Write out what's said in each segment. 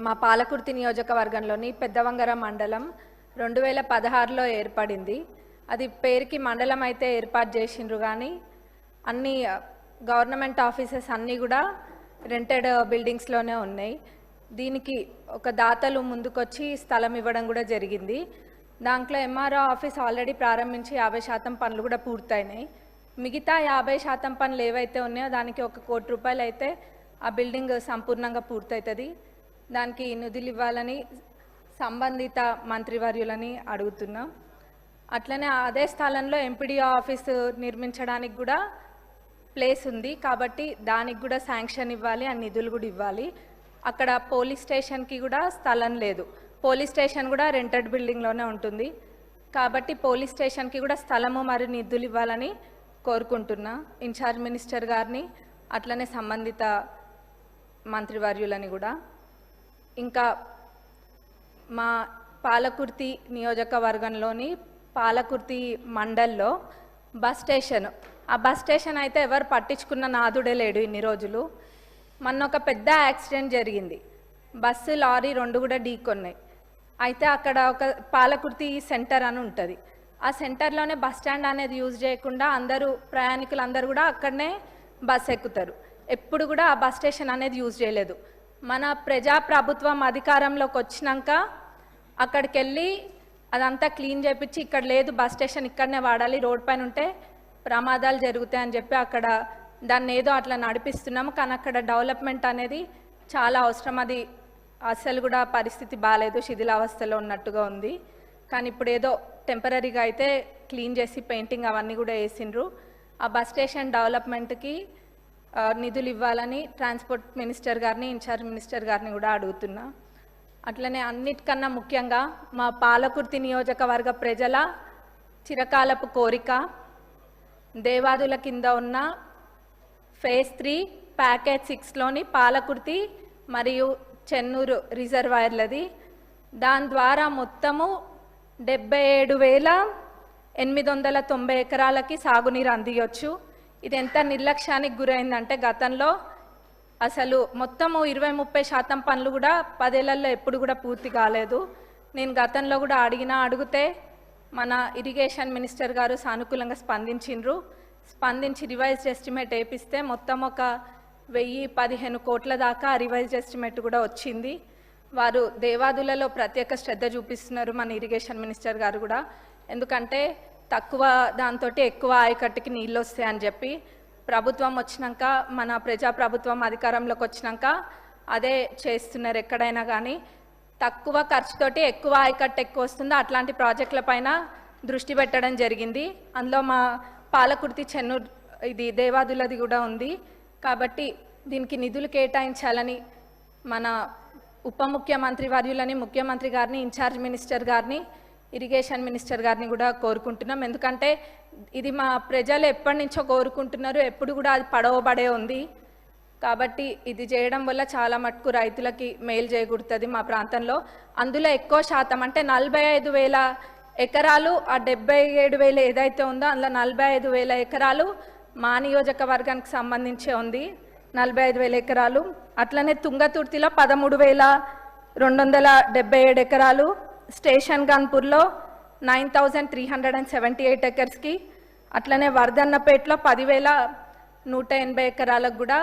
మా పాలకుర్తి నియోజకవర్గంలోని పెద్దవంగర మండలం 2016లో ఏర్పడింది. అది పేరుకి మండలం అయితే ఏర్పాటు చేసిండ్రు కానీ అన్ని గవర్నమెంట్ ఆఫీసెస్ అన్నీ కూడా రెంటెడ్ బిల్డింగ్స్లోనే ఉన్నాయి. దీనికి ఒక దాతలు ముందుకొచ్చి స్థలం ఇవ్వడం కూడా జరిగింది. దాంట్లో ఎంఆర్ఓ ఆఫీస్ ఆల్రెడీ ప్రారంభించి 50% పనులు కూడా పూర్తయినాయి. మిగతా 50% పనులు ఏవైతే ఉన్నాయో దానికి 1 కోటి రూపాయలు అయితే ఆ బిల్డింగ్ సంపూర్ణంగా పూర్తవుతుంది. దానికి నిధులు ఇవ్వాలని సంబంధిత మంత్రివర్యులని అడుగుతున్నాం. అట్లనే అదే స్థలంలో ఎంపీడీఓ ఆఫీసు నిర్మించడానికి కూడా ప్లేస్ ఉంది కాబట్టి దానికి కూడా శాంక్షన్ ఇవ్వాలి, ఆ నిధులు కూడా ఇవ్వాలి. అక్కడ పోలీస్ స్టేషన్కి కూడా స్థలం లేదు. పోలీస్ స్టేషన్ కూడా రెంటెడ్ బిల్డింగ్లోనే ఉంటుంది కాబట్టి పోలీస్ స్టేషన్కి కూడా స్థలము మరియు నిధులు ఇవ్వాలని కోరుకుంటున్నా ఇన్ఛార్జ్ మినిస్టర్ గారిని, అట్లనే సంబంధిత మంత్రివర్యులని కూడా. ఇంకా మా పాలకుర్తి నియోజకవర్గంలోని పాలకుర్తి మండల్లో బస్ స్టేషన్, ఆ బస్ స్టేషన్ అయితే ఎవరు పట్టించుకున్న నాదుడే లేడు ఇన్ని రోజులు. మొన్న ఒక పెద్ద యాక్సిడెంట్ జరిగింది, బస్సు లారీ 2 కూడా ఢీకొన్నాయి. అయితే అక్కడ ఒక పాలకుర్తి సెంటర్ అని ఉంటుంది, ఆ సెంటర్లోనే బస్ స్టాండ్ అనేది యూజ్ చేయకుండా ప్రయాణికులు అందరూ కూడా అక్కడనే బస్ ఎక్కుతారు. ఎప్పుడు కూడా ఆ బస్ స్టేషన్ అనేది యూజ్ చేయలేదు. మన ప్రజాప్రభుత్వం అధికారంలోకి వచ్చినాక అక్కడికి వెళ్ళి అదంతా క్లీన్ చేయించి ఇక్కడ లేదు బస్ స్టేషన్ ఇక్కడనే వాడాలి, రోడ్ పైన ఉంటే ప్రమాదాలు జరుగుతాయని చెప్పి అక్కడ దాన్ని ఏదో అట్లా నడిపిస్తున్నాము. కానీ అక్కడ డెవలప్మెంట్ అనేది చాలా అవసరం. అది అసలు కూడా పరిస్థితి బాగాలేదు, శిథిలావస్థలో ఉన్నట్టుగా ఉంది. కానీ ఇప్పుడు ఏదో టెంపరీగా అయితే క్లీన్ చేసి పెయింటింగ్ అవన్నీ కూడా వేసిండ్రు. ఆ బస్ స్టేషన్ డెవలప్మెంట్కి నిధులు ఇవ్వాలని ట్రాన్స్పోర్ట్ మినిస్టర్ గారిని, ఇన్ఛార్జ్ మినిస్టర్ గారిని కూడా అడుగుతున్నా. అట్లనే అన్నిటికన్నా ముఖ్యంగా మా పాలకుర్తి నియోజకవర్గ ప్రజల చిరకాలపు కోరిక దేవాదుల కింద ఉన్న ఫేజ్ 3 ప్యాకేజ్ 6లోని పాలకుర్తి మరియు చెన్నూరు రిజర్వాయర్లది. దాని ద్వారా మొత్తము 77,890 ఎకరాలకి సాగునీరు అందియొచ్చు. ఇది ఎంత నిర్లక్ష్యానికి గురైందంటే గతంలో అసలు మొత్తము 20-30% పనులు కూడా 10 ఏళ్లలో ఎప్పుడు కూడా పూర్తి కాలేదు. నేను గతంలో కూడా అడిగితే మన ఇరిగేషన్ మినిస్టర్ గారు సానుకూలంగా స్పందించి రివైజ్డ్ ఎస్టిమేట్ వేపిస్తే మొత్తం ఒక 1015 కోట్ల దాకా రివైజ్డ్ ఎస్టిమేట్ కూడా వచ్చింది. వారు దేవాదులలో ప్రత్యేక శ్రద్ధ చూపిస్తున్నారు మన ఇరిగేషన్ మినిస్టర్ గారు కూడా. ఎందుకంటే తక్కువ దాంతో ఎక్కువ ఆయకట్టుకి నీళ్ళు వస్తాయని చెప్పి ప్రభుత్వం వచ్చినాక, మన ప్రజాప్రభుత్వం అధికారంలోకి వచ్చినాక అదే చేస్తున్నారు. ఎక్కడైనా కానీ తక్కువ ఖర్చుతోటి ఎక్కువ ఆయకట్టు ఎక్కువ వస్తుందో అట్లాంటి ప్రాజెక్టుల పైన దృష్టి పెట్టడం జరిగింది. అందులో మా పాలకుర్తి చెన్నూరు ఇది దేవాదులది కూడా ఉంది. కాబట్టి దీనికి నిధులు కేటాయించాలని మన ఉప ముఖ్యమంత్రి వర్యులని, ముఖ్యమంత్రి గారిని, ఇన్ఛార్జ్ మినిస్టర్ గారిని, ఇరిగేషన్ మినిస్టర్ గారిని కూడా కోరుకుంటున్నాం. ఎందుకంటే ఇది మా ప్రజలు ఎప్పటి నుంచో కోరుకుంటున్నారు, ఎప్పుడు కూడా అది పడవబడే ఉంది. కాబట్టి ఇది చేయడం వల్ల చాలా మటుకు రైతులకి మేలు చేకూరుతుంది మా ప్రాంతంలో. అందులో ఎక్కువ శాతం అంటే 45,000 ఎకరాలు, ఆ 77,000 ఏదైతే ఉందో అందులో 45,000 ఎకరాలు మా నియోజకవర్గానికి సంబంధించే ఉంది, 45,000 ఎకరాలు. అట్లనే తుంగతుర్తిలో 13,277 ఎకరాలు, స్టేషన్ గన్పూర్లో 9,378 ఎకర్స్కి, అట్లనే వర్ధన్నపేటలో 10,180 ఎకరాలకు కూడా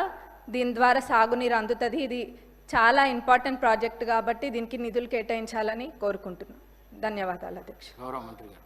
దీని ద్వారా సాగునీరు అందుతుంది. ఇది చాలా ఇంపార్టెంట్ ప్రాజెక్ట్ కాబట్టి దీనికి నిధులు కేటాయించాలని కోరుకుంటున్నాను. ధన్యవాదాలు అధ్యక్ష. గౌరవ మంత్రి గారు.